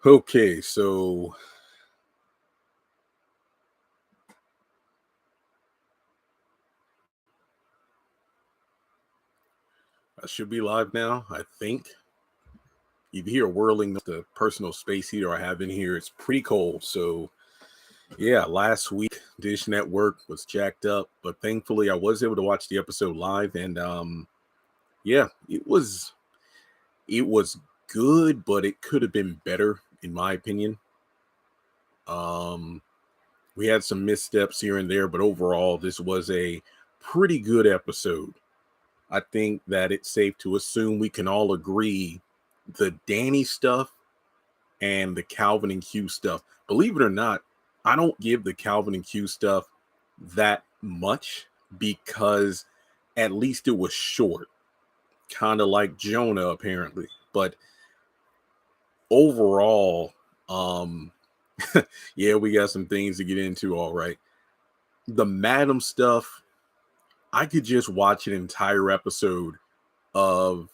Okay, so I should be live now, I think. You can hear whirling the personal space heater I have in here. It's pretty cold. So, yeah, last week, Dish Network was jacked up, but thankfully I was able to watch the episode live. And yeah, it was good, but it could have been better, in my opinion. Um, we had some missteps here and there, but overall, this was a pretty good episode. I think that it's safe to assume we can all agree the Danny stuff and the Calvin and Q stuff. Believe it or not, I don't give the Calvin and Q stuff that much because at least it was short, kind of like Jonah apparently. But overall, um yeah, we got some things to get into, all right. The Madam stuff, I could just watch an entire episode of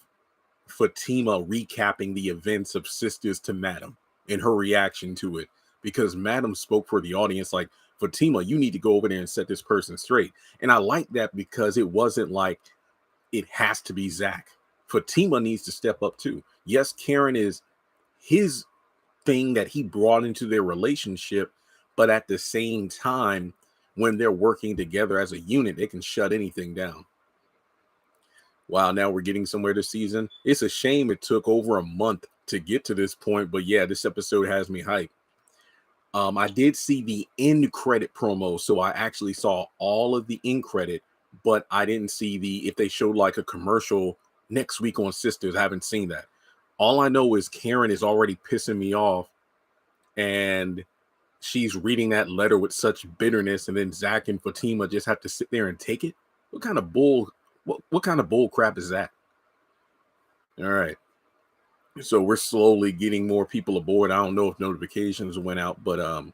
Fatima recapping the events of Sisters to Madam and her reaction to it, because Madam spoke for the audience like, Fatima, you need to go over there and set this person straight. And I like that because it wasn't like it has to be Zach. Fatima needs to step up too. Yes, Karen is his thing that he brought into their relationship, but at the same time, when they're working together as a unit, they can shut anything down. Wow, now we're getting somewhere this season. It's a shame it took over a month to get to this point, but yeah, this episode has me hyped. I did see the end credit promo, so I actually saw all of the end credit, but I didn't see the if they showed like a commercial next week on Sisters. I haven't seen that. All I know is Karen is already pissing me off, and she's reading that letter with such bitterness, and then Zach and Fatima just have to sit there and take it. What kind of bull? What kind of bull crap is that? All right. So we're slowly getting more people aboard. I don't know if notifications went out, but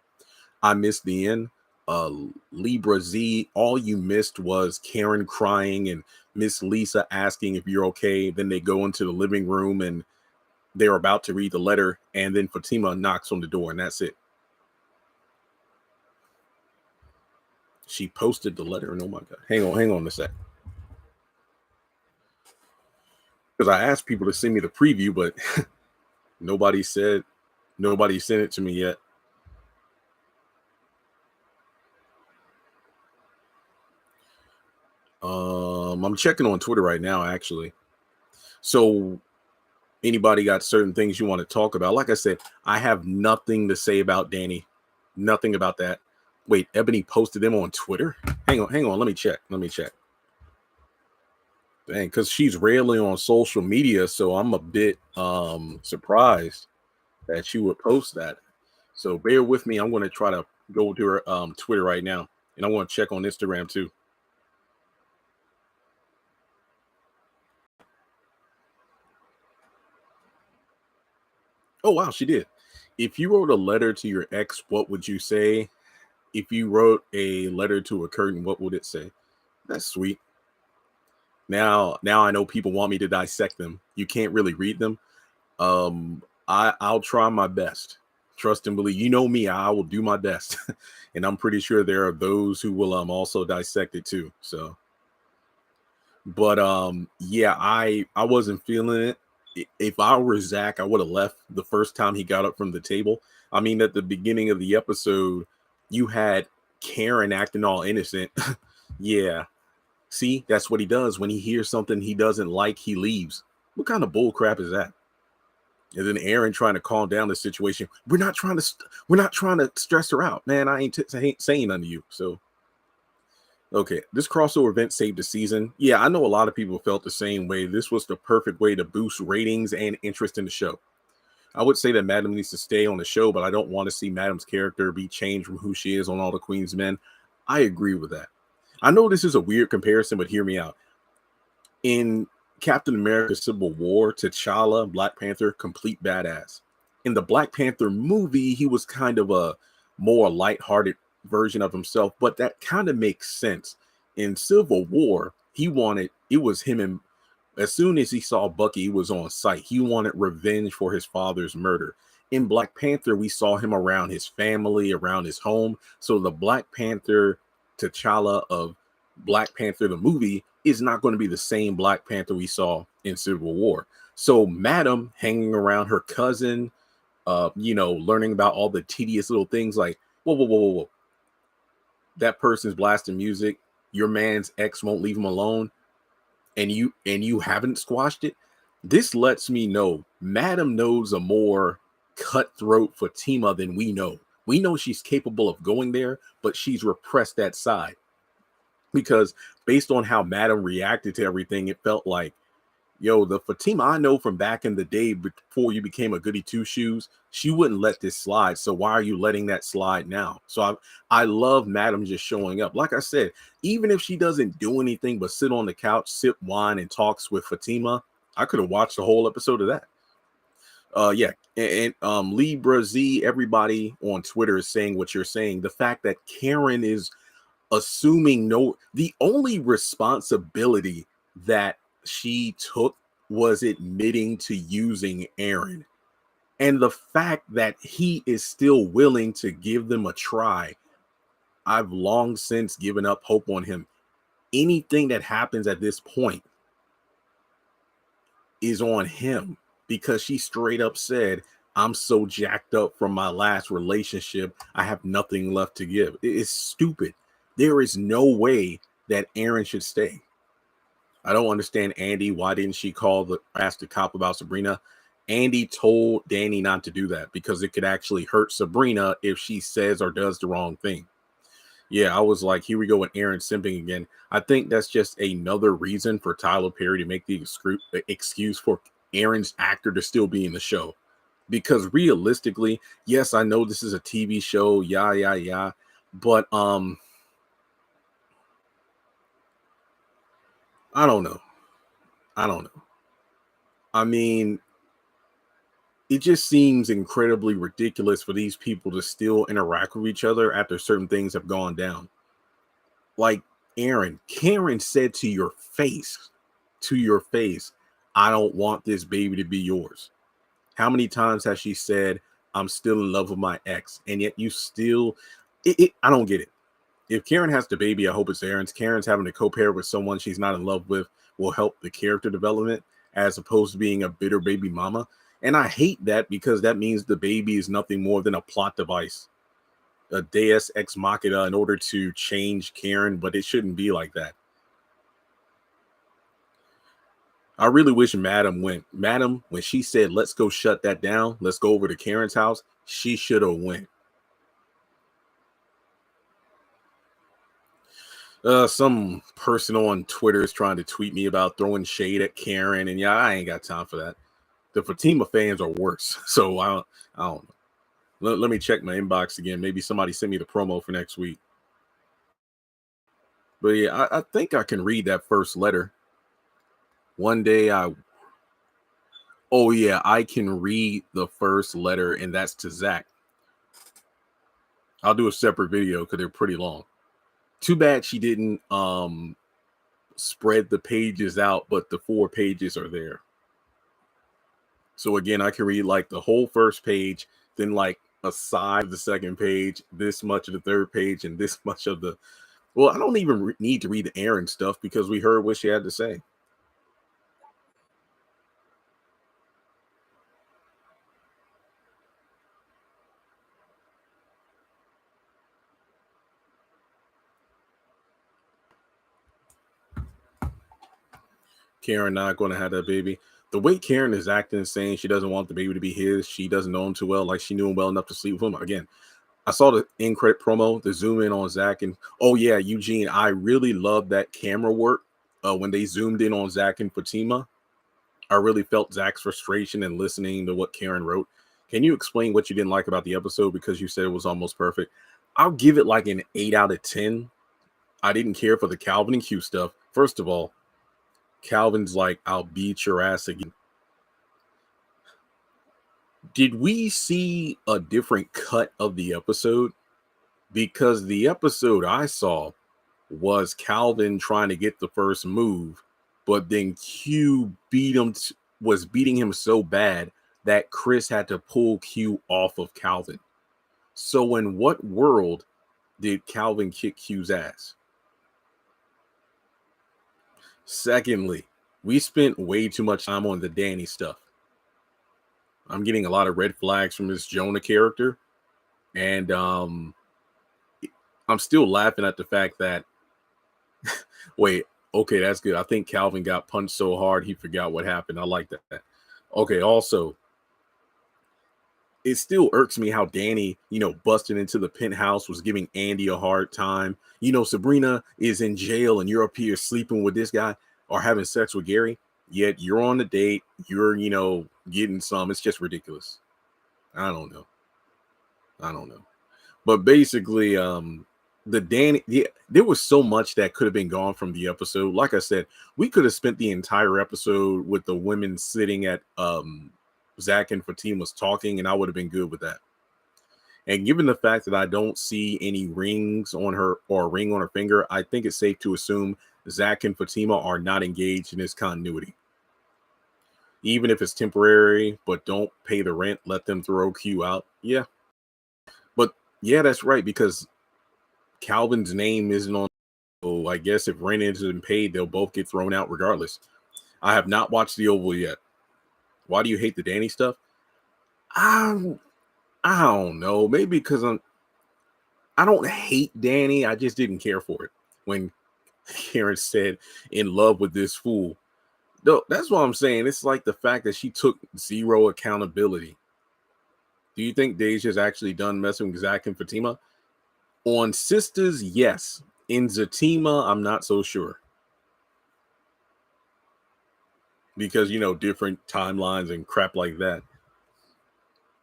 I missed the end. Uh Libra Z, all you missed was Karen crying and Miss Lisa asking if you're okay. Then they go into the living room and they're about to read the letter, and then Fatima knocks on the door, and that's it. She posted the letter, and oh my god. Hang on a sec. Because I asked people to send me the preview, but nobody said nobody sent it to me yet. I'm checking on Twitter right now, actually. So, anybody got certain things you want to talk about? Like I said, I have nothing to say about Danny. Nothing about that. Wait, Ebony posted them on Twitter? Hang on. Let me check. Dang, because she's rarely on social media, so I'm a bit surprised that she would post that. So bear with me. I'm going to try to go to her Twitter right now, and I want to check on Instagram too. Oh wow, she did. If you wrote a letter to your ex, what would you say? If you wrote a letter to a curtain, what would it say? That's sweet. Now I know people want me to dissect them. You can't really read them. I'll try my best. Trust and believe. You know me, I will do my best. And I'm pretty sure there are those who will also dissect it too. So, but yeah, I wasn't feeling it. If I were Zach, I would have left the first time he got up from the table. I mean, at the beginning of the episode, you had Karen acting all innocent. Yeah. See, that's what he does. When he hears something he doesn't like, he leaves. What kind of bull crap is that? And then Aaron trying to calm down the situation. We're not trying to stress her out, man. I ain't saying nothing to you. So okay, this crossover event saved the season. Yeah, I know a lot of people felt the same way. This was the perfect way to boost ratings and interest in the show. I would say that Madam needs to stay on the show, but I don't want to see Madam's character be changed from who she is on All the Queen's Men. I agree with that. I know this is a weird comparison, but hear me out. In Captain America Civil War, T'Challa, Black Panther, complete badass. In the Black Panther movie, he was kind of a more lighthearted version of himself, but that kind of makes sense. In Civil War, it was him, and as soon as he saw Bucky, he was on site. He wanted revenge for his father's murder. In Black Panther, we saw him around his family, around his home. So the Black Panther T'Challa of Black Panther the movie is not going to be the same Black Panther we saw in Civil War. So Madam hanging around her cousin, learning about all the tedious little things like, whoa, whoa, whoa, whoa, whoa. That person's blasting music. Your man's ex won't leave him alone, and you haven't squashed it. This lets me know Madam knows a more cutthroat Fatima than we know. We know she's capable of going there, but she's repressed that side. Because based on how Madam reacted to everything, it felt like, yo, the Fatima I know from back in the day before you became a goody two shoes, she wouldn't let this slide. So why are you letting that slide now? So I love Madam just showing up. Like I said, even if she doesn't do anything but sit on the couch, sip wine, and talks with Fatima, I could have watched the whole episode of that. Yeah, and Libra Z, everybody on Twitter is saying what you're saying. The fact that Karen is assuming the only responsibility that she took was admitting to using Aaron. And the fact that he is still willing to give them a try, I've long since given up hope on him. Anything that happens at this point is on him, because she straight up said, I'm so jacked up from my last relationship, I have nothing left to give. It's stupid. There is no way that Aaron should stay. I don't understand Andy. Why didn't she ask the cop about Sabrina? Andy told Danny not to do that because it could actually hurt Sabrina if she says or does the wrong thing. Yeah, I was like, here we go with Aaron simping again. I think that's just another reason for Tyler Perry to make the excuse for Aaron's actor to still be in the show. Because realistically, yes, I know this is a TV show, yeah. But I don't know. I mean, it just seems incredibly ridiculous for these people to still interact with each other after certain things have gone down. Like Karen said to your face, I don't want this baby to be yours. How many times has she said, I'm still in love with my ex? And yet you still, I don't get it. If Karen has the baby, I hope it's Aaron's. Karen's having to co-parent with someone she's not in love with will help the character development as opposed to being a bitter baby mama. And I hate that because that means the baby is nothing more than a plot device, a deus ex machina in order to change Karen, but it shouldn't be like that. I really wish Madam went. Madam, when she said, let's go shut that down, let's go over to Karen's house, she should have went. Some person on Twitter is trying to tweet me about throwing shade at Karen, and yeah, I ain't got time for that. The Fatima fans are worse, so I don't know. Let me check my inbox again. Maybe somebody sent me the promo for next week. But yeah, I think I can read that first letter. One day I can read the first letter, and that's to Zach. I'll do a separate video because they're pretty long. Too bad she didn't spread the pages out, but the 4 pages are there. So again, I can read like the whole first page, then like a side of the second page, this much of the third page, and this much of the. Well, I don't even need to read the Aaron stuff because we heard what she had to say. Karen not going to have that baby. The way Karen is acting, saying she doesn't want the baby to be his, she doesn't know him too well, like she knew him well enough to sleep with him. Again, I saw the end credit promo, the zoom in on Zach, and oh yeah, Eugene, I really love that camera work. When they zoomed in on Zach and Fatima, I really felt Zach's frustration and listening to what Karen wrote. Can you explain what you didn't like about the episode? Because you said it was almost perfect. I'll give it like an 8 out of 10. I didn't care for the Calvin and Q stuff. First of all, Calvin's like, I'll beat your ass again. Did we see a different cut of the episode? Because the episode I saw was Calvin trying to get the first move, but then Q was beating him so bad that Chris had to pull Q off of Calvin. So in what world did Calvin kick Q's ass? Secondly, we spent way too much time on the Danny stuff. I'm getting a lot of red flags from this Jonah character. And I'm still laughing at the fact that, wait, okay, that's good. I think Calvin got punched so hard he forgot what happened. I like that. Okay, also, it still irks me how Danny, busted into the penthouse, was giving Andy a hard time. Sabrina is in jail and you're up here sleeping with this guy or having sex with Gary, yet you're on the date, you're, getting some. It's just ridiculous. I don't know. But basically, the Danny, there was so much that could have been gone from the episode. Like I said, we could have spent the entire episode with the women sitting at Zach and Fatima's talking, and I would have been good with that. And given the fact that I don't see any rings on her or a ring on her finger, I think it's safe to assume Zach and Fatima are not engaged in this continuity. Even if it's temporary, but don't pay the rent, let them throw Q out. Yeah. But yeah, that's right, because Calvin's name isn't on. So I guess if rent isn't paid, they'll both get thrown out regardless. I have not watched The Oval yet. Why do you hate the Danny stuff? I don't know. Maybe because I don't hate Danny. I just didn't care for it when Karen said in love with this fool. No, that's what I'm saying. It's like the fact that she took zero accountability. Do you think Deja's actually done messing with Zach and Fatima? On Sistas, yes. In Zatima, I'm not so sure. Because, different timelines and crap like that.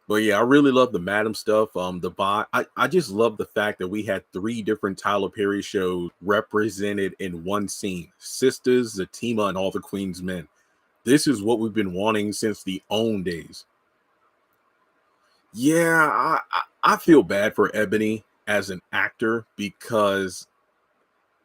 But yeah, I really love the Madam stuff. I just love the fact that we had 3 different Tyler Perry shows represented in one scene. Sistas, Zatima, and All the Queen's Men. This is what we've been wanting since the OWN days. Yeah, I feel bad for Ebony as an actor because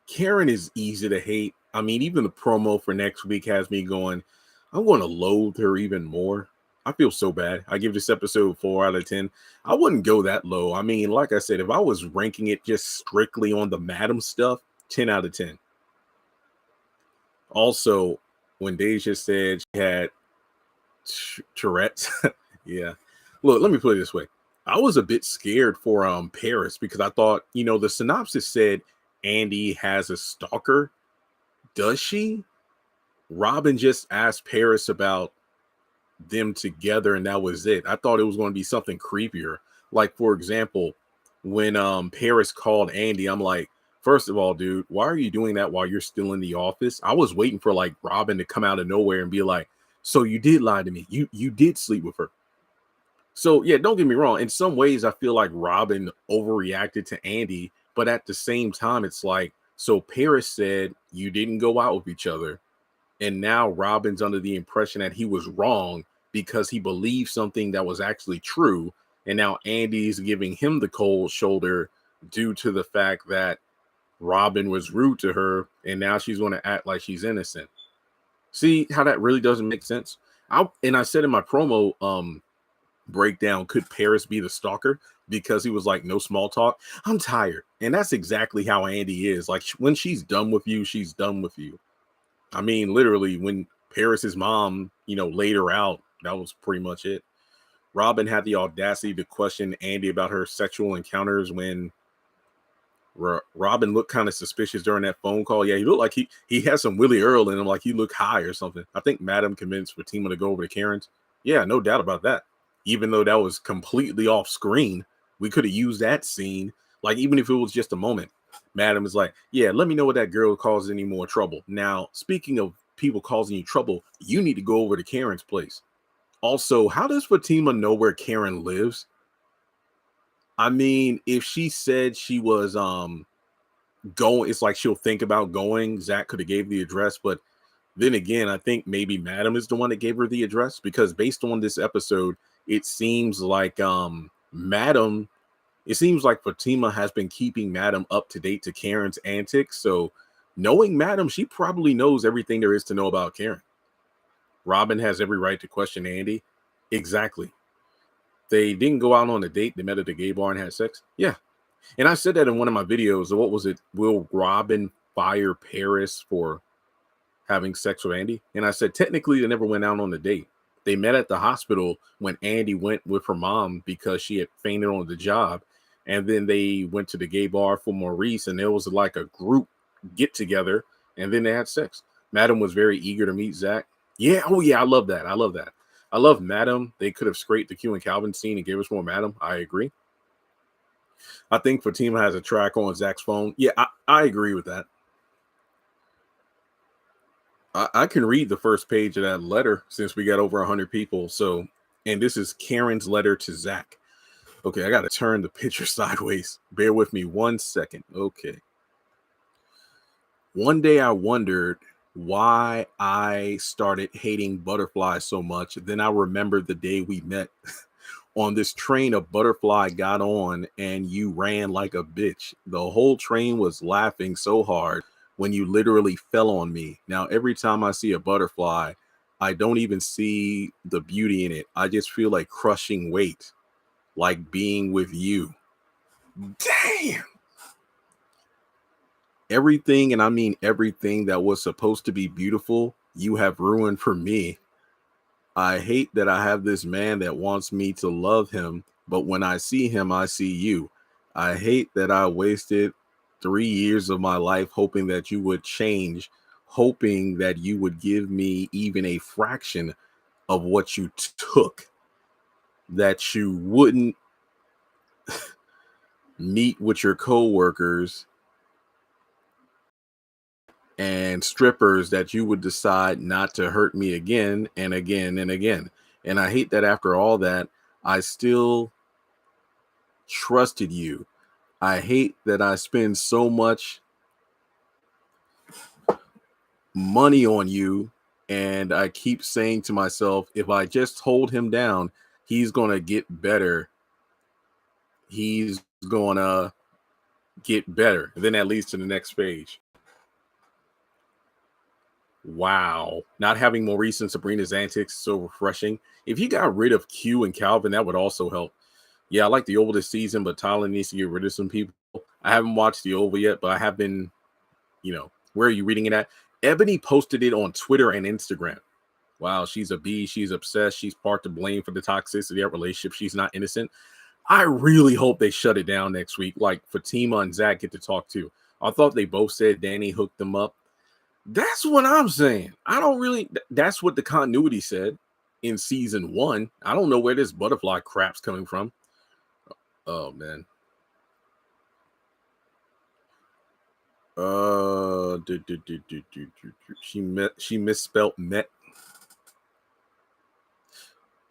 Karen is easy to hate. I mean, even the promo for next week has me going, I'm going to loathe her even more. I feel so bad. I give this episode 4 out of 10. I wouldn't go that low. I mean, like I said, if I was ranking it just strictly on the Madam stuff, 10 out of 10. Also, when Deja said she had Tourette's, yeah. Look, let me put it this way. I was a bit scared for Paris because I thought, the synopsis said Andy has a stalker. Does she? Robin just asked Paris about them together and that was it. I thought it was going to be something creepier. Like, for example, when Paris called Andy, I'm like, first of all, dude, why are you doing that while you're still in the office? I was waiting for like Robin to come out of nowhere and be like, so you did lie to me. You did sleep with her. So yeah, don't get me wrong. In some ways, I feel like Robin overreacted to Andy, but at the same time, it's like, so Paris said you didn't go out with each other. And now Robin's under the impression that he was wrong because he believed something that was actually true. And now Andy's giving him the cold shoulder due to the fact that Robin was rude to her. And now she's going to act like she's innocent. See how that really doesn't make sense? I said in my promo breakdown, could Paris be the stalker? Because he was like, no small talk. I'm tired. And that's exactly how Andy is. Like, when she's done with you, she's done with you. I mean, literally, when Paris's mom, laid her out, that was pretty much it. Robin had the audacity to question Andy about her sexual encounters when Robin looked kind of suspicious during that phone call. Yeah, he looked like he had some Willie Earl in him, like he looked high or something. I think Madam convinced Fatima to go over to Karen's. Yeah, no doubt about that. Even though that was completely off screen, we could have used that scene. Like, even if it was just a moment. Madam is like, yeah, let me know what that girl causes any more trouble. Now, speaking of people causing you trouble, you need to go over to Karen's place. Also, how does Fatima know where Karen lives? I mean, if she said she was going, it's like she'll think about going. Zach could have gave the address, but then again, I think maybe Madam is the one that gave her the address, because based on this episode, it seems like Madam, it seems like Fatima has been keeping Madam up to date to Karen's antics. So knowing Madam, she probably knows everything there is to know about Karen. Robin has every right to question Andy. Exactly. They didn't go out on a date. They met at the gay bar and had sex. Yeah. And I said that in one of my videos. What was it? Will Robin fire Paris for having sex with Andy? And I said, technically, they never went out on a date. They met at the hospital when Andy went with her mom because she had fainted on the job. And then they went to the gay bar for Maurice, and there was like a group get together, and then they had sex. Madam was very eager to meet Zach. Yeah. Oh, yeah. I love that. I love that. I love Madam. They could have scraped the Q and Calvin scene and gave us more Madam. I agree. I think Fatima has a track on Zach's phone. Yeah, I agree with that. I can read the first page of that letter since we got over 100 people. So, and this is Karen's letter to Zach. Okay, I got to turn the picture sideways. Bear with me 1 second. Okay. One day I wondered why I started hating butterflies so much. Then I remembered the day we met. On this train, a butterfly got on and you ran like a bitch. The whole train was laughing so hard when you literally fell on me. Now, every time I see a butterfly, I don't even see the beauty in it. I just feel like crushing weight, like being with you. Damn. Everything, and I mean everything that was supposed to be beautiful, you have ruined for me. I hate that I have this man that wants me to love him, but when I see him, I see you. I hate that I wasted 3 years of my life hoping that you would change, hoping that you would give me even a fraction of what you took, that you wouldn't meet with your coworkers and strippers, that you would decide not to hurt me again and again and again. And I hate that after all that, I still trusted you. I hate that I spend so much money on you, and I keep saying to myself, if I just hold him down, he's going to get better. He's going to get better. And then that leads to the next page. Wow. Not having Maurice and Sabrina's antics is so refreshing. If you got rid of Q and Calvin, that would also help. Yeah, I like the Oval this season, but Tyler needs to get rid of some people. I haven't watched the Oval yet, but I have been, where are you reading it at? Ebony posted it on Twitter and Instagram. Wow, she's a bee. She's obsessed. She's part to blame for the toxicity of relationship. She's not innocent. I really hope they shut it down next week. Like Fatima and Zach get to talk too. I thought they both said Danny hooked them up. That's what I'm saying. I don't really. That's what the continuity said in season 1. I don't know where this butterfly crap's coming from. Oh man. She misspelled met.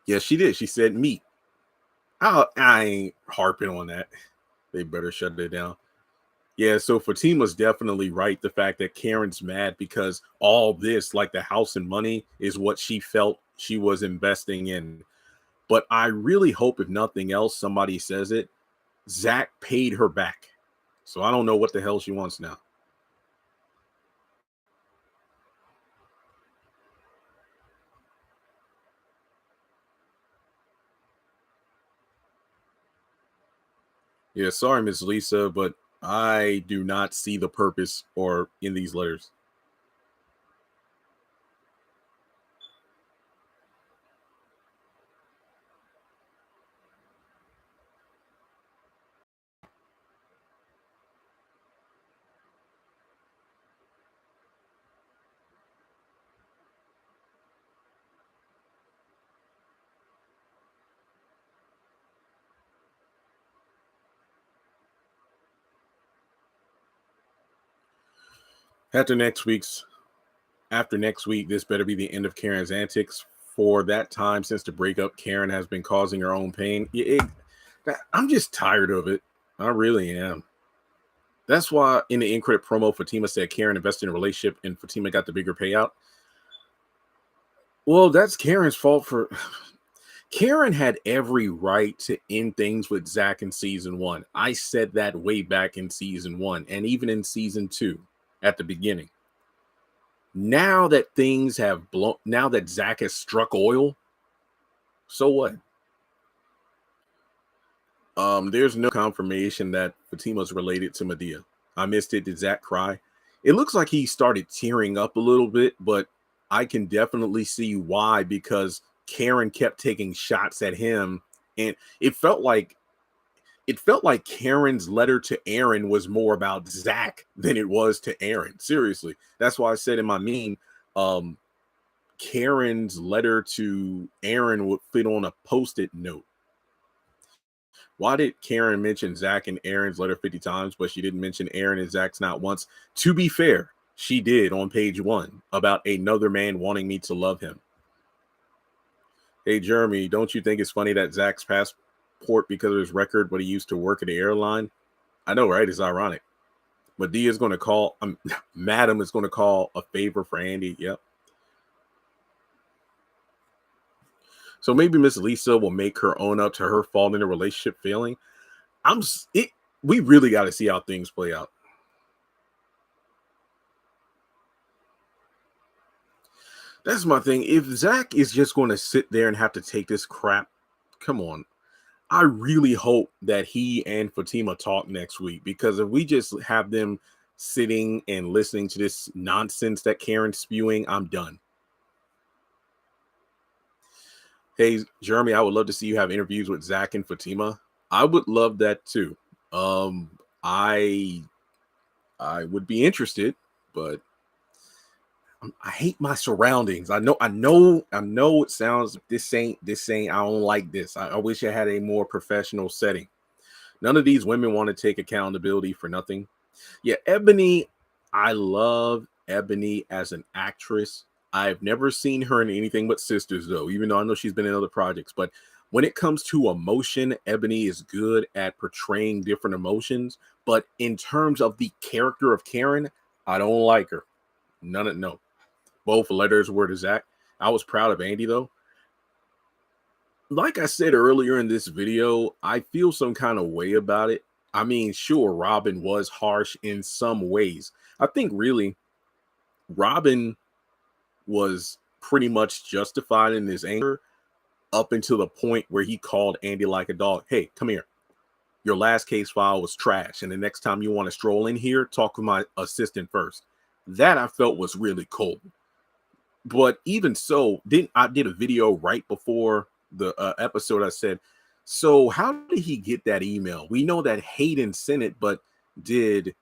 Yeah, she did. She said meat. I ain't harping on that. They better shut it down. Yeah, so Fatima's definitely right. The fact that Karen's mad because all this, like the house and money, is what she felt she was investing in. But I really hope, if nothing else, somebody says it. Zach paid her back. So I don't know what the hell she wants now. Yeah, sorry, Miss Lisa, but I do not see the purpose or in these letters. After next week, this better be the end of Karen's antics. For that time since the breakup, Karen has been causing her own pain. I'm just tired of it. I really am. That's why in the in credit promo, Fatima said Karen invested in a relationship and Fatima got the bigger payout. Well, that's Karen's fault for. Karen had every right to end things with Zach in season 1. I said that way back in season 1 and even in season 2 at the beginning. Now that things have blown, now that Zach has struck oil, So what? There's no confirmation that Fatima's related to Medea. I missed it. Did Zach cry? It looks like he started tearing up a little bit, but I can definitely see why, because Karen kept taking shots at him, and it felt like Karen's letter to Aaron was more about Zach than it was to Aaron. Seriously. That's why I said in my meme, um, Karen's letter to Aaron would fit on a post-it note. Why did Karen mention Zach and Aaron's letter 50 times, but she didn't mention Aaron and Zach's not once? To be fair, she did on page 1 about another man wanting me to love him. Hey, Jeremy, don't you think it's funny that Zach's passport because of his record, but he used to work at the airline? I know, right? It's ironic. Medea is going to call, Madam is going to call a favor for Andy. Yep. So maybe Miss Lisa will make her own up to her fault in a relationship failing. We really got to see how things play out. That's my thing. If Zach is just going to sit there and have to take this crap, come on. I really hope that he and Fatima talk next week, because if we just have them sitting and listening to this nonsense that Karen's spewing, I'm done. Hey, Jeremy, I would love to see you have interviews with Zach and Fatima. I would love that too. I would be interested, but I hate my surroundings. I know it sounds this ain't I don't like this. I wish I had a more professional setting. None of these women want to take accountability for nothing. Yeah, Ebony, I love Ebony as an actress. I've never seen her in anything but Sisters, though, even though I know she's been in other projects. But when it comes to emotion, Ebony is good at portraying different emotions. But in terms of the character of Karen, I don't like her. No. Both letters were to Zach. I was proud of Andy, though. Like I said earlier in this video, I feel some kind of way about it. I mean, sure, Robin was harsh in some ways. I think really Robin was pretty much justified in his anger up until the point where he called Andy like a dog. Hey, come here. Your last case file was trash, and the next time you want to stroll in here, talk with my assistant first. That I felt was really cold. But even so, I did a video right before the episode. I said, so how did he get that email? We know that Hayden sent it, but did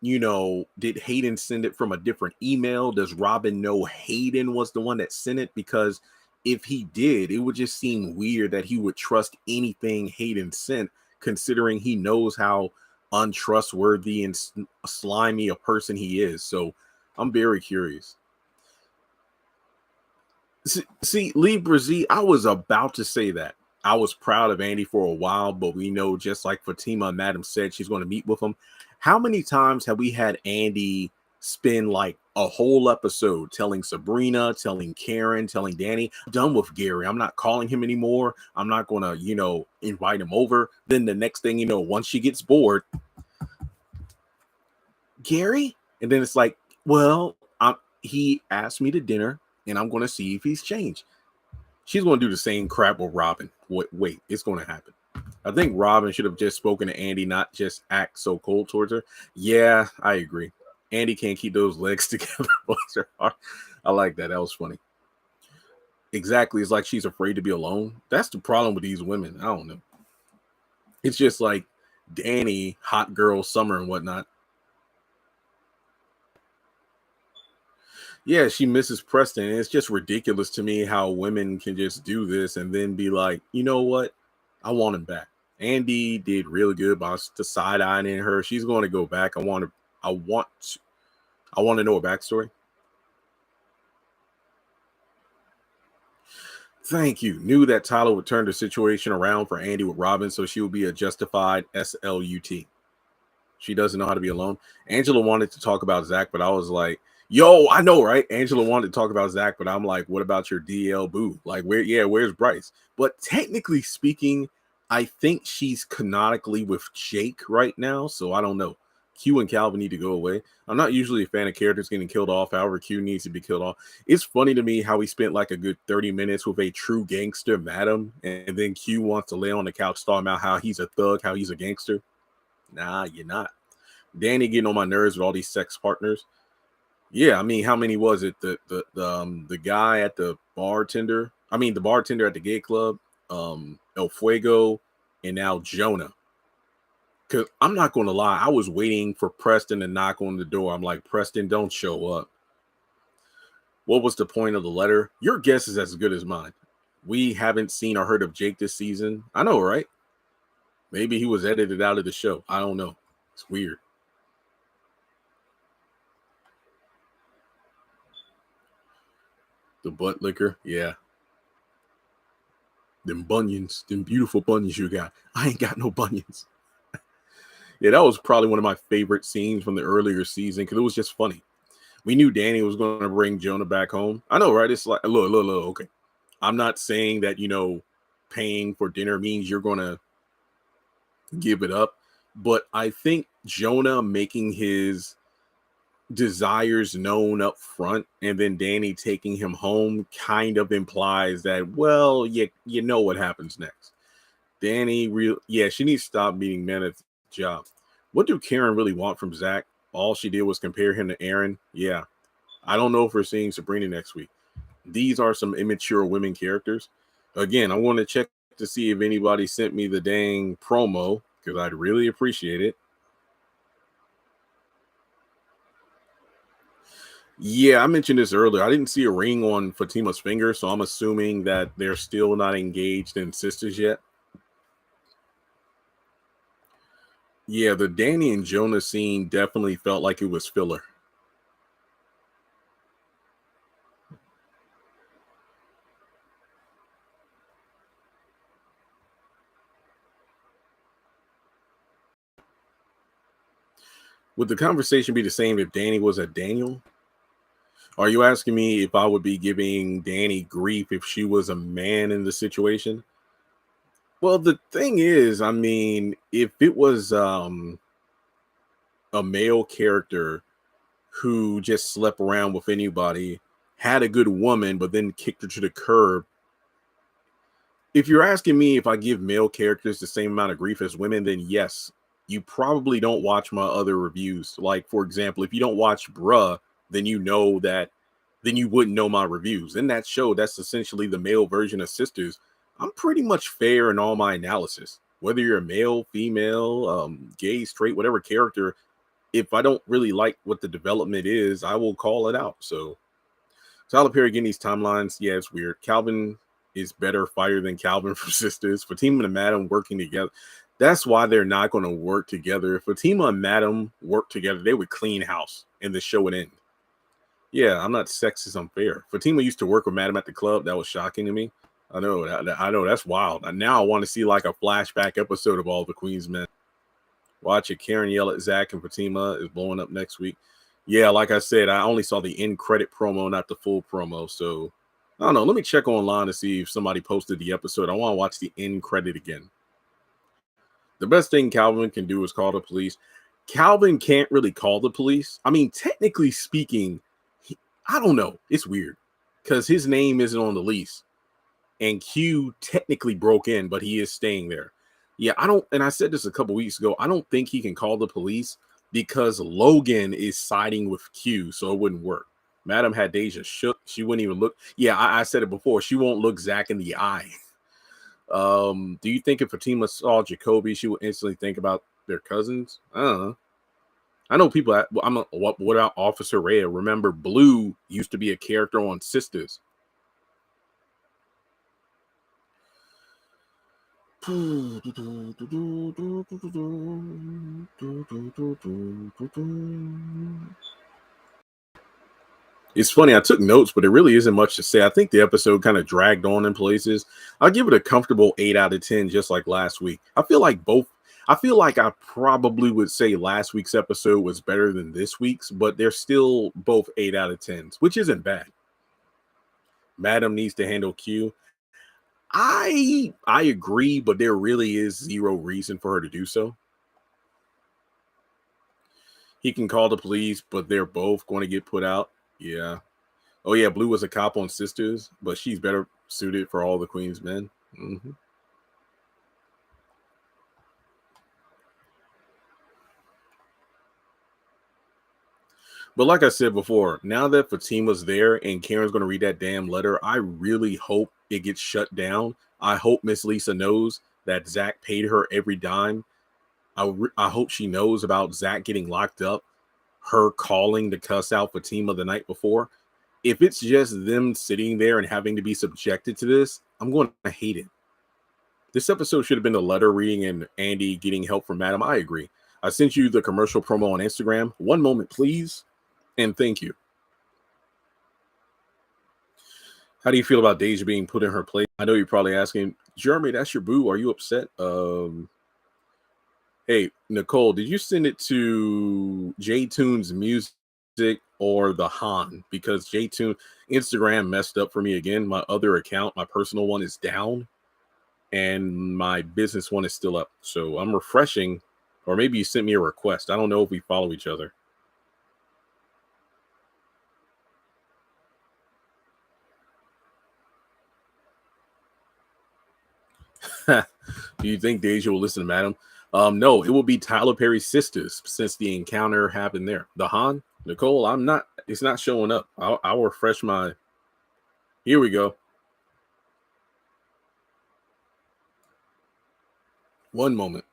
Hayden send it from a different email? Does Robin know Hayden was the one that sent it? Because if he did, it would just seem weird that he would trust anything Hayden sent, considering he knows how untrustworthy and slimy a person he is. So I'm very curious. See, Libra Z, I was about to say that. I was proud of Andy for a while, but we know, just like Fatima and Madam said, she's going to meet with him. How many times have we had Andy spend like a whole episode telling Sabrina, telling Karen, telling Danny, I'm done with Gary. I'm not calling him anymore. I'm not going to, invite him over. Then the next thing you know, once she gets bored, Gary? And then it's like, well, he asked me to dinner, and I'm going to see if he's changed. She's going to do the same crap with Robin. Wait, it's going to happen. I think Robin should have just spoken to Andy, not just act so cold towards her. Yeah, I agree. Andy can't keep those legs together. I like that. That was funny. Exactly. It's like she's afraid to be alone. That's the problem with these women. I don't know. It's just like Danny, hot girl, summer, and whatnot. Yeah, she misses Preston. And it's just ridiculous to me how women can just do this and then be like, you know what? I want him back. Andy did really good by the side eyeing her. She's going to go back. I want to know her backstory. Thank you. Knew that Tyler would turn the situation around for Andy with Robin, so she would be a justified SLUT. She doesn't know how to be alone. Angela wanted to talk about Zach, but I was like, yo, I know, right? Angela wanted to talk about Zach, but I'm like, what about your DL boo? Like, where's Bryce? But technically speaking, I think she's canonically with Jake right now, so I don't know. Q and Calvin need to go away. I'm not usually a fan of characters getting killed off. However, Q needs to be killed off. It's funny to me how he spent like a good 30 minutes with a true gangster, Madam, and then Q wants to lay on the couch talking about how he's a thug, how he's a gangster. Nah, you're not. Danny getting on my nerves with all these sex partners. Yeah, I mean, how many was it? The guy at the bartender. I mean, the bartender at the gay club, El Fuego, and now Jonah. Cause I'm not gonna lie, I was waiting for Preston to knock on the door. I'm like, Preston, don't show up. What was the point of the letter? Your guess is as good as mine. We haven't seen or heard of Jake this season. I know, right? Maybe he was edited out of the show. I don't know. It's weird. The butt liquor, yeah. Them bunions, them beautiful bunions you got. I ain't got no bunions. Yeah, that was probably one of my favorite scenes from the earlier season because it was just funny. We knew Danny was going to bring Jonah back home. I know, right? It's like, look. Okay, I'm not saying that paying for dinner means you're going to give it up, but I think Jonah making his desires known up front and then Danny taking him home kind of implies that, well, you know what happens next. Danny, she needs to stop being men at the job. What do Karen really want from Zach? All she did was compare him to Aaron. Yeah, I don't know if we're seeing Sabrina next week. These are some immature women characters. Again, I want to check to see if anybody sent me the dang promo because I'd really appreciate it. Yeah, I mentioned this earlier. I didn't see a ring on Fatima's finger, so I'm assuming that they're still not engaged in Sistas yet. Yeah, the Danny and Jonah scene definitely felt like it was filler. Would the conversation be the same if Danny was a Daniel? Are you asking me if I would be giving Danny grief if she was a man in the situation? Well, the thing is, I mean, if it was a male character who just slept around with anybody, had a good woman, but then kicked her to the curb. If you're asking me if I give male characters the same amount of grief as women, then yes. You probably don't watch my other reviews. Like, for example, if you don't watch Bruh, then then you wouldn't know my reviews. In that show, that's essentially the male version of Sisters. I'm pretty much fair in all my analysis. Whether you're a male, female, gay, straight, whatever character, if I don't really like what the development is, I will call it out. So Tyler Perry getting these timelines, yeah, it's weird. Calvin is better fighter than Calvin from Sisters. Fatima and Madam working together. That's why they're not going to work together. If Fatima and Madam work together, they would clean house and the show would end. Yeah, I'm not sexist, I'm fair. Fatima used to work with Madam at the club. That was shocking to me. I know that's wild. Now I want to see like a flashback episode of all the Queen's men. Watch it. Karen yell at Zach and Fatima is blowing up next week. Yeah, like I said, I only saw the end credit promo, not the full promo. So I don't know. Let me check online to see if somebody posted the episode. I want to watch the end credit again. The best thing Calvin can do is call the police. Calvin can't really call the police. I mean, technically speaking, I don't know. It's weird because his name isn't on the lease. And Q technically broke in, but he is staying there. Yeah, and I said this a couple weeks ago, I don't think he can call the police because Logan is siding with Q, so it wouldn't work. Madam had Deja shook. She wouldn't even look. Yeah, I said it before. She won't look Zach in the eye. Do you think if Fatima saw Jacoby, she would instantly think about their cousins? I don't know. I know people. What about Officer Red? Remember, Blue used to be a character on Sisters. It's funny, I took notes, but it really isn't much to say. I think the episode kind of dragged on in places. I'll give it a comfortable 8 out of 10, just like last week. I feel like I probably would say last week's episode was better than this week's, but they're still both 8 out of 10s, which isn't bad. Madam needs to handle Q. I agree, but there really is zero reason for her to do so. He can call the police, but they're both going to get put out. Yeah. Oh yeah, Blue was a cop on Sisters, but she's better suited for all the Queen's men. Mm-hmm. But like I said before, now that Fatima's there and Karen's going to read that damn letter, I really hope it gets shut down. I hope Miss Lisa knows that Zach paid her every dime. I hope she knows about Zach getting locked up, her calling to cuss out Fatima the night before. If it's just them sitting there and having to be subjected to this, I'm going to hate it. This episode should have been the letter reading and Andy getting help from Madam. I agree. I sent you the commercial promo on Instagram. One moment, please. And thank you. How do you feel about Deja being put in her place? I know you're probably asking, Jeremy, that's your boo. Are you upset? Hey, Nicole, did you send it to J-Tunes Music or the Han? Because J-Tune Instagram messed up for me again. My other account, my personal one, is down, and my business one is still up. So I'm refreshing, or maybe you sent me a request. I don't know if we follow each other. Do you think Deja will listen to Madam? No, it will be Tyler Perry's Sisters since the encounter happened there. The Han, Nicole, I'm not. It's not showing up. I'll refresh my. Here we go. One moment.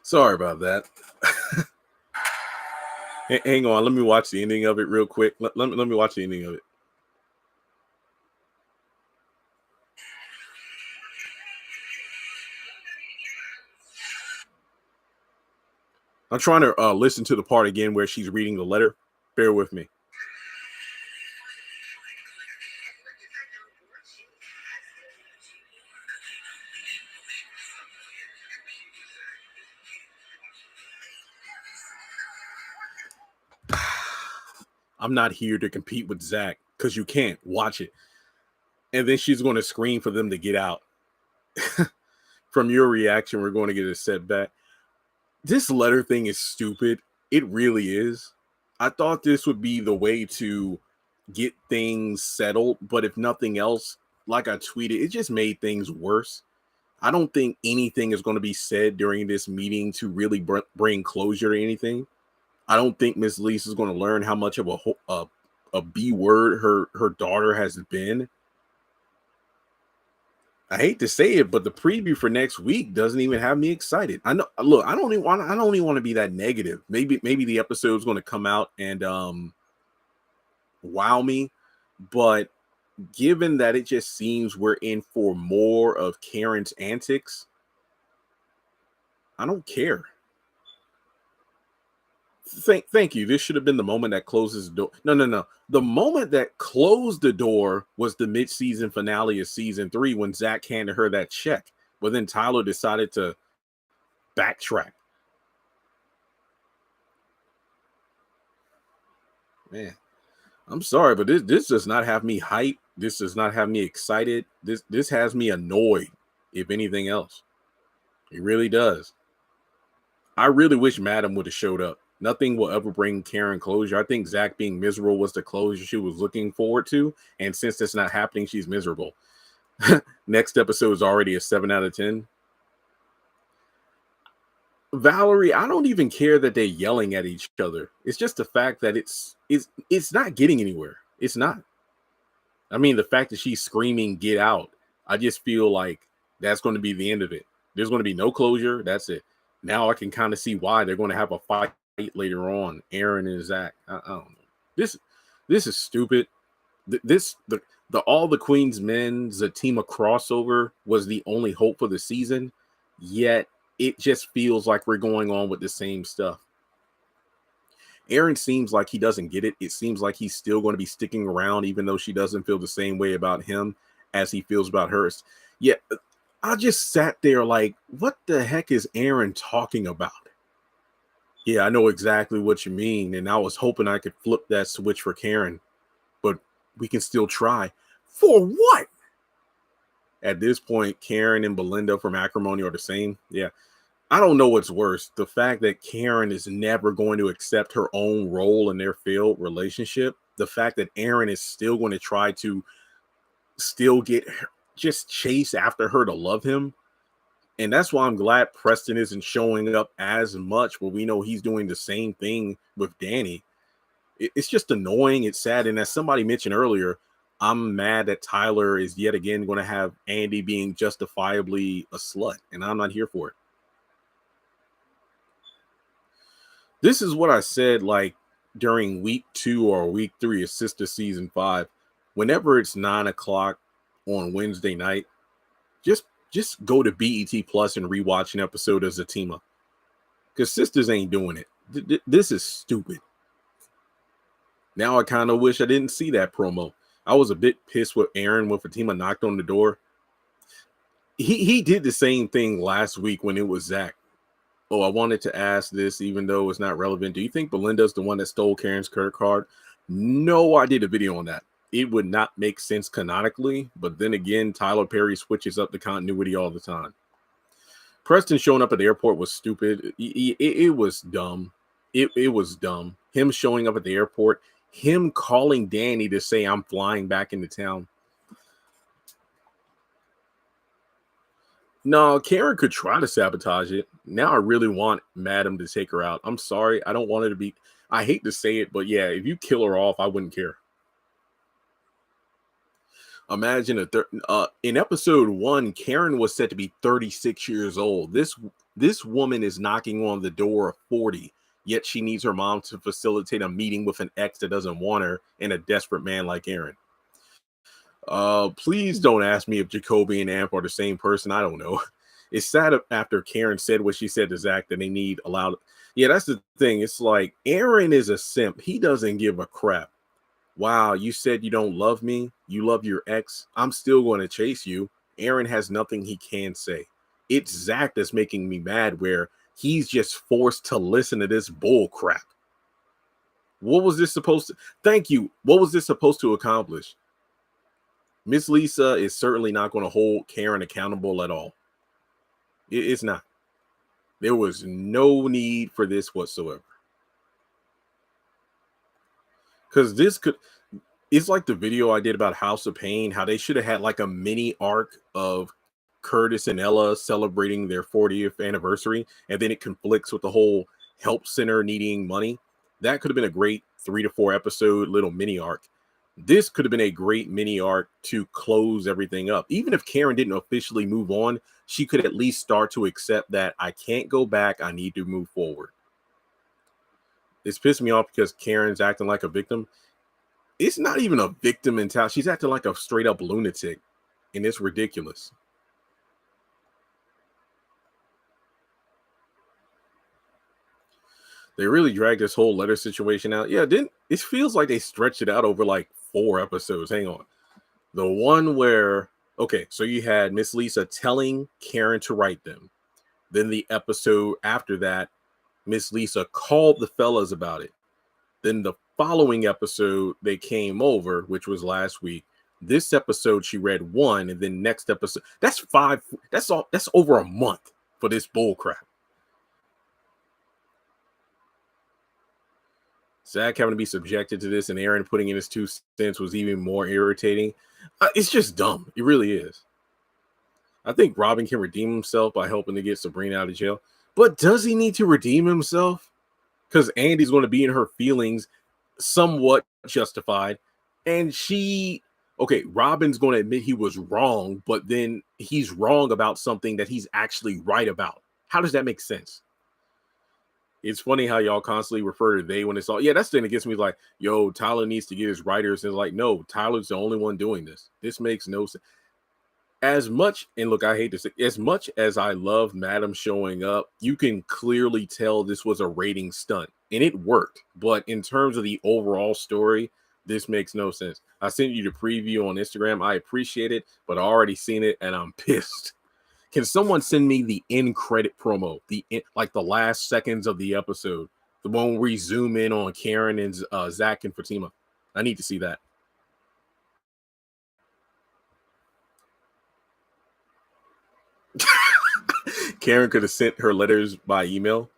Sorry about that. Hang on. Let me watch the ending of it real quick. Let me watch the ending of it. I'm trying to listen to the part again where she's reading the letter. Bear with me. I'm not here to compete with Zach because you can't watch it. And then she's going to scream for them to get out. From your reaction, we're going to get a setback. This letter thing is stupid. It really is. I thought this would be the way to get things settled, but if nothing else, like I tweeted, it just made things worse. I don't think anything is going to be said during this meeting to really bring closure to anything. I don't think Miss Lisa is going to learn how much of a B word her daughter has been. I hate to say it, but the preview for next week doesn't even have me excited. I know. Look, I don't even want to be that negative. Maybe the episode is going to come out and wow me, but given that it just seems we're in for more of Karen's antics, I don't care. Thank you. This should have been the moment that closes the door. No. The moment that closed the door was the mid-season finale of season 3 when Zach handed her that check. But then Tyler decided to backtrack. Man, I'm sorry, but this does not have me hyped. This does not have me excited. This has me annoyed, if anything else. It really does. I really wish Madam would have showed up. Nothing will ever bring Karen closure. I think Zach being miserable was the closure she was looking forward to. And since that's not happening, she's miserable. Next episode is already a 7 out of 10. Valerie, I don't even care that they're yelling at each other. It's just the fact that it's not getting anywhere. It's not. I mean, the fact that she's screaming, "Get out." I just feel like that's going to be the end of it. There's going to be no closure. That's it. Now I can kind of see why they're going to have a fight later on. Aaron and Zach. I don't know. This is stupid. The all the Queen's Men Zatima crossover was the only hope for the season. Yet it just feels like we're going on with the same stuff. Aaron seems like he doesn't get it. It seems like he's still going to be sticking around, even though she doesn't feel the same way about him as he feels about hers. Yet I just sat there like, what the heck is Aaron talking about? Yeah, I know exactly what you mean. And I was hoping I could flip that switch for Karen, but we can still try. For what? At this point, Karen and Belinda from Acrimony are the same. Yeah. I don't know what's worse. The fact that Karen is never going to accept her own role in their failed relationship. The fact that Aaron is still going to try to still get her, just chase after her to love him. And that's why I'm glad Preston isn't showing up as much, but we know he's doing the same thing with Danny. It's just annoying. It's sad. And as somebody mentioned earlier, I'm mad that Tyler is yet again going to have Andy being justifiably a slut, and I'm not here for it. This is what I said like during week 2 or week 3 of Sistas season 5. Whenever it's 9 o'clock on Wednesday night, just go to BET Plus and rewatch an episode of Zatima, because Sistas ain't doing it. This is stupid. Now I kind of wish I didn't see that promo. I was a bit pissed with Aaron when Fatima knocked on the door. He did the same thing last week when it was Zach. Oh, I wanted to ask this, even though it's not relevant. Do you think Belinda's the one that stole Karen's credit card? No, I did a video on that. It would not make sense canonically, but then again, Tyler Perry switches up the continuity all the time. Preston showing up at the airport was stupid. It was dumb. It was dumb. Him showing up at the airport, him calling Danny to say, I'm flying back into town. No, Karen could try to sabotage it. Now I really want Madam to take her out. I'm sorry. I don't want her to be. I hate to say it, but yeah, if you kill her off, I wouldn't care. Imagine in episode 1, Karen was said to be 36 years old. This woman is knocking on the door of 40, yet she needs her mom to facilitate a meeting with an ex that doesn't want her and a desperate man like Aaron. Please don't ask me if Jacoby and Amp are the same person. I don't know. It's sad after Karen said what she said to Zach that they need allowed. Yeah, that's the thing. It's like Aaron is a simp. He doesn't give a crap. Wow, you said you don't love me. You love your ex. I'm still going to chase you. Aaron has nothing he can say. It's Zach that's making me mad, where he's just forced to listen to this bull crap. What was this supposed to? Thank you. What was this supposed to accomplish? Miss Lisa is certainly not going to hold Karen accountable at all. It's not. There was no need for this whatsoever. Because it's like the video I did about House of Pain, how they should have had like a mini arc of Curtis and Ella celebrating their 40th anniversary, and then it conflicts with the whole help center needing money. That could have been a great 3 to 4 episode little mini arc. This could have been a great mini arc to close everything up. Even if Karen didn't officially move on, she could at least start to accept that I can't go back. I need to move forward. It's pissed me off because Karen's acting like a victim. It's not even a victim mentality. She's acting like a straight up lunatic, and it's ridiculous. They really dragged this whole letter situation out. Yeah, it feels like they stretched it out over like 4 episodes. Hang on. The one where, okay, so you had Miss Lisa telling Karen to write them. Then the episode after that, Miss Lisa called the fellas about it. Then the following episode, they came over, which was last week. This episode, she read 1, and then next episode, that's 5. That's all. That's over a month for this bull crap. Zach having to be subjected to this and Aaron putting in his 2 cents was even more irritating. It's just dumb. It really is. I think Robin can redeem himself by helping to get Sabrina out of jail. But does he need to redeem himself? Because Andy's going to be in her feelings, somewhat justified. And Robin's going to admit he was wrong, but then he's wrong about something that he's actually right about. How does that make sense? It's funny how y'all constantly refer to they when it's all, yeah, that's the thing that gets me like, yo, Tyler needs to get his writers. And it's like, no, Tyler's the only one doing this. This makes no sense. As much, and look, I hate to say, as much as I love Madam showing up, you can clearly tell this was a rating stunt and it worked. But in terms of the overall story, this makes no sense. I sent you the preview on Instagram. I appreciate it, but I already seen it and I'm pissed. Can someone send me the end credit promo, like the last seconds of the episode, the one where we zoom in on Karen and Zach and Fatima? I need to see that. Karen could have sent her letters by email.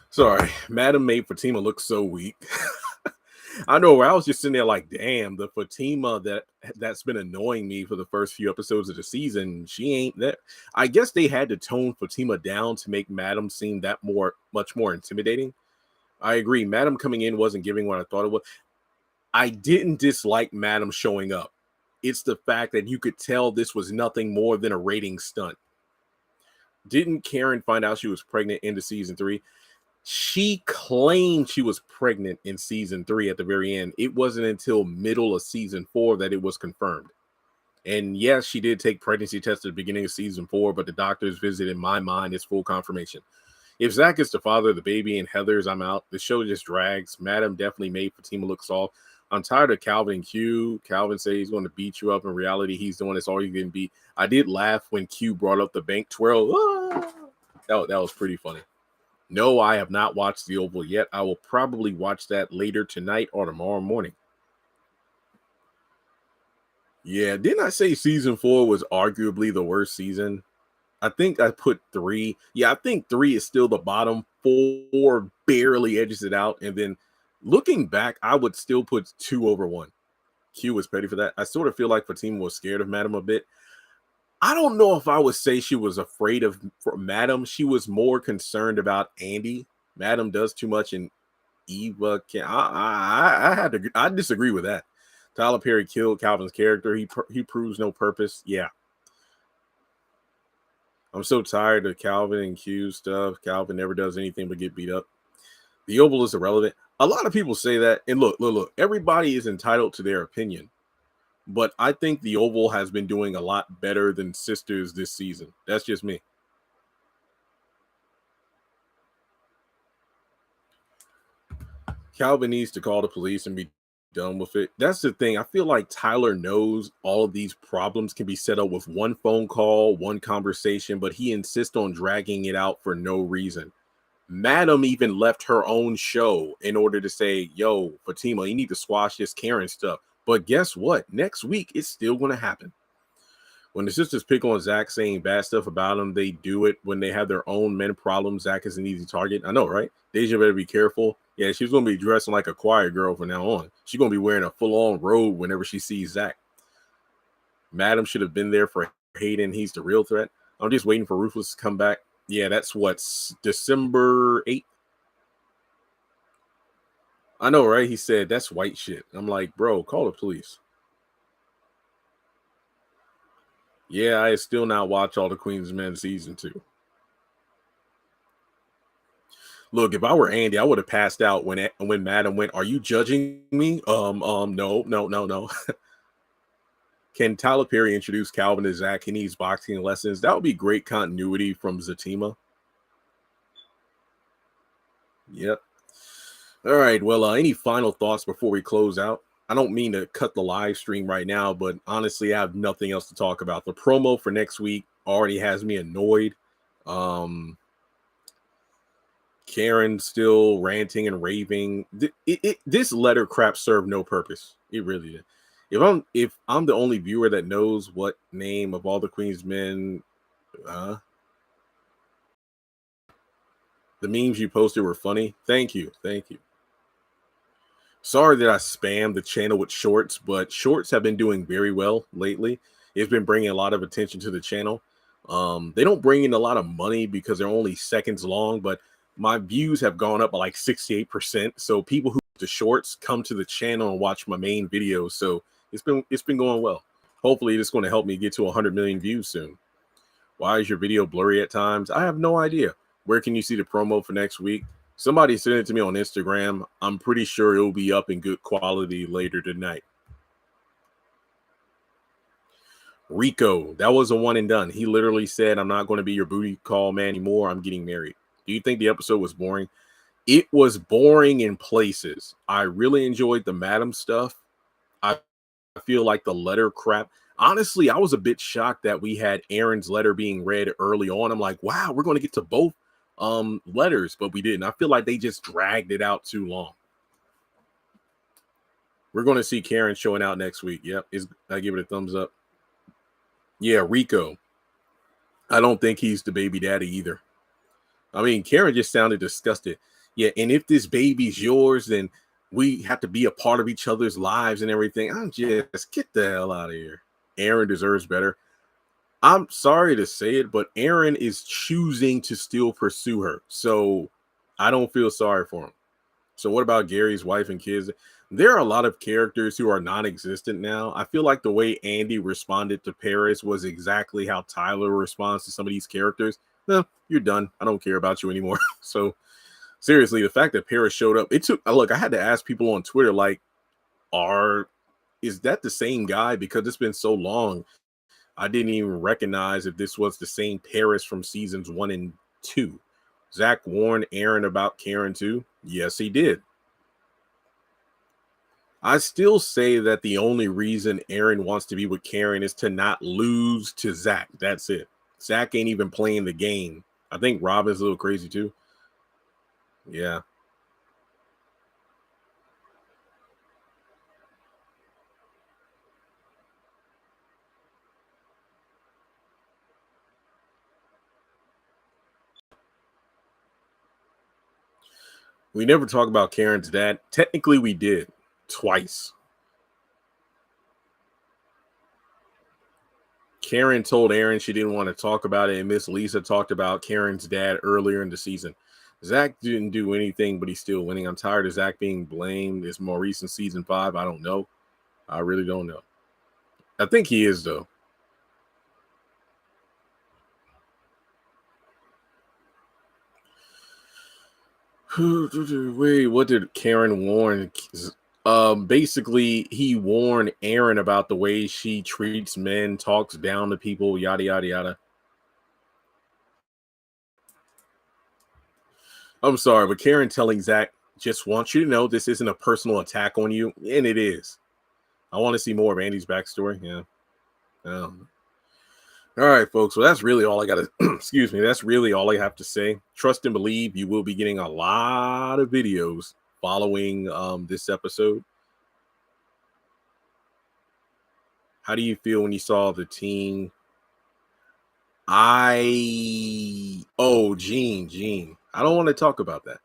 Sorry, Madam made Fatima look so weak. I know where I was just sitting there like, damn, the Fatima that's been annoying me for the first few episodes of the season, she ain't that. I guess they had to tone Fatima down to make Madam seem that much more intimidating. I agree. Madam coming in wasn't giving what I thought it was. I didn't dislike Madam showing up. It's the fact that you could tell this was nothing more than a rating stunt. Didn't Karen find out she was pregnant into season 3? She claimed she was pregnant in season 3 at the very end. It wasn't until middle of season 4 that it was confirmed. And yes, she did take pregnancy tests at the beginning of season 4, but the doctor's visit, in my mind, is full confirmation. If Zach is the father of the baby and Heather's, I'm out. The show just drags. Madam definitely made Fatima look soft. I'm tired of Calvin and Q. Calvin said he's going to beat you up. In reality, he's doing this all you can be. I did laugh when Q brought up the bank twirl. Ah! That was pretty funny. No, I have not watched The Oval yet. I will probably watch that later tonight or tomorrow morning. Yeah, didn't I say season 4 was arguably the worst season? I think I put 3. Yeah, I think 3 is still the bottom. 4 barely edges it out. And then looking back, I would still put 2 over 1. Q was petty for that. I sort of feel like Fatima was scared of Madam a bit. I don't know if I would say she was afraid of Madam. She was more concerned about Andy. Madam does too much, and Eva can. I disagree with that. Tyler Perry killed Calvin's character. He proves no purpose. Yeah, I'm so tired of Calvin and Q stuff. Calvin never does anything but get beat up. The Oval is irrelevant. A lot of people say that, and look. Everybody is entitled to their opinion. But I think the Oval has been doing a lot better than Sisters this season. That's just me. Calvin needs to call the police and be done with it. That's the thing. I feel like Tyler knows all of these problems can be set up with one phone call, one conversation, but he insists on dragging it out for no reason. Madam even left her own show in order to say, yo, Fatima, you need to squash this Karen stuff. But guess what? Next week, it's still going to happen. When the sisters pick on Zach saying bad stuff about him, they do it when they have their own men problems. Zach is an easy target. I know, right? Deja better be careful. Yeah, she's going to be dressing like a choir girl from now on. She's going to be wearing a full-on robe whenever she sees Zach. Madam should have been there for Hayden. He's the real threat. I'm just waiting for Ruthless to come back. Yeah, that's what's December 8th. I know, right? He said, that's white shit. I'm like, bro, call the police. Yeah, I still not watch all the Queen's Men season 2. Look, if I were Andy, I would have passed out when Madam went, "Are you judging me?" No. Can Tyler Perry introduce Calvin to Zach? He needs boxing lessons. That would be great continuity from Zatima. Yep. All right. Well, any final thoughts before we close out? I don't mean to cut the live stream right now, but honestly, I have nothing else to talk about. The promo for next week already has me annoyed. Karen still ranting and raving. This letter crap served no purpose. It really did. If I'm the only viewer that knows what name of all the Queen's Men, The memes you posted were funny. Thank you. Thank you. Sorry that I spammed the channel with shorts, but shorts have been doing very well lately. It's been bringing a lot of attention to the channel. They don't bring in a lot of money because they're only seconds long, but my views have gone up by like 68%. So people who the shorts come to the channel and watch my main videos. So it's been going well. Hopefully it's going to help me get to 100 million views soon. Why is your video blurry at times? I have no idea. Where can you see the promo for next week? Somebody sent it to me on Instagram. I'm pretty sure it will be up in good quality later tonight. Rico, that was a one and done. He literally said, I'm not going to be your booty call man anymore. I'm getting married. Do you think the episode was boring? It was boring in places. I really enjoyed the Madam stuff. I feel like the letter crap. Honestly, I was a bit shocked that we had Aaron's letter being read early on. I'm like, wow, we're going to get to both letters, but we didn't. I feel like they just dragged it out too long. We're going to see Karen showing out next week. Yep, I give it a thumbs up. Yeah, Rico. I don't think he's the baby daddy either. I mean, Karen just sounded disgusted. Yeah, and if this baby's yours, then we have to be a part of each other's lives and everything. I'm just get the hell out of here. Aaron deserves better. I'm sorry to say it, but Aaron is choosing to still pursue her. So I don't feel sorry for him. So what about Gary's wife and kids? There are a lot of characters who are non-existent now. I feel like the way Andy responded to Paris was exactly how Tyler responds to some of these characters. No, you're done. I don't care about you anymore. So seriously, the fact that Paris showed up, look, I had to ask people on Twitter, like, is that the same guy? Because it's been so long. I didn't even recognize if this was the same Paris from seasons 1 and 2. Zach warned Aaron about Karen too. Yes, he did. I still say that the only reason Aaron wants to be with Karen is to not lose to Zach. That's it. Zach ain't even playing the game. I think Robin's a little crazy too. Yeah. We never talk about Karen's dad. Technically, we did twice. Karen told Aaron she didn't want to talk about it, and Miss Lisa talked about Karen's dad earlier in the season. Zach didn't do anything, but he's still winning. I'm tired of Zach being blamed. Is Maurice in season 5? I don't know. I really don't know. I think he is, though. Wait, what did Karen warn? Basically, he warned Aaron about the way she treats men, talks down to people, yada, yada, yada. I'm sorry, but Karen telling Zach, just wants you to know this isn't a personal attack on you, and it is. I want to see more of Andy's backstory. Yeah. All right, folks. Well, that's really all I got to, excuse me. That's really all I have to say. Trust and believe you will be getting a lot of videos following this episode. How do you feel when you saw the team? Gene. I don't want to talk about that.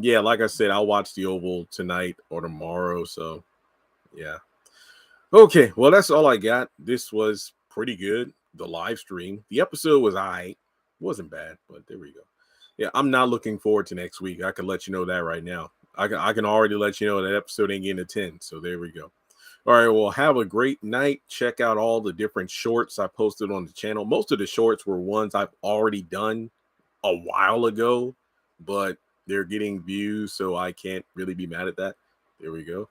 Yeah, like I said, I'll watch the Oval tonight or tomorrow. So, yeah. Okay, well, that's all I got. This was pretty good. The live stream. The episode was it wasn't bad, but there we go. Yeah, I'm not looking forward to next week. I can let you know that right now. I can already let you know that episode ain't getting a 10. So there we go. All right, well, have a great night. Check out all the different shorts I posted on the channel. Most of the shorts were ones I've already done a while ago, but they're getting views, so I can't really be mad at that. There we go.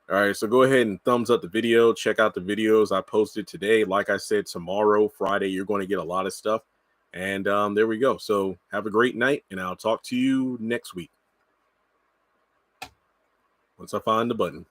All right, so go ahead and thumbs up the video. Check out the videos I posted today. Like I said, tomorrow, Friday, you're going to get a lot of stuff. And there we go. So have a great night, and I'll talk to you next week once I find the button.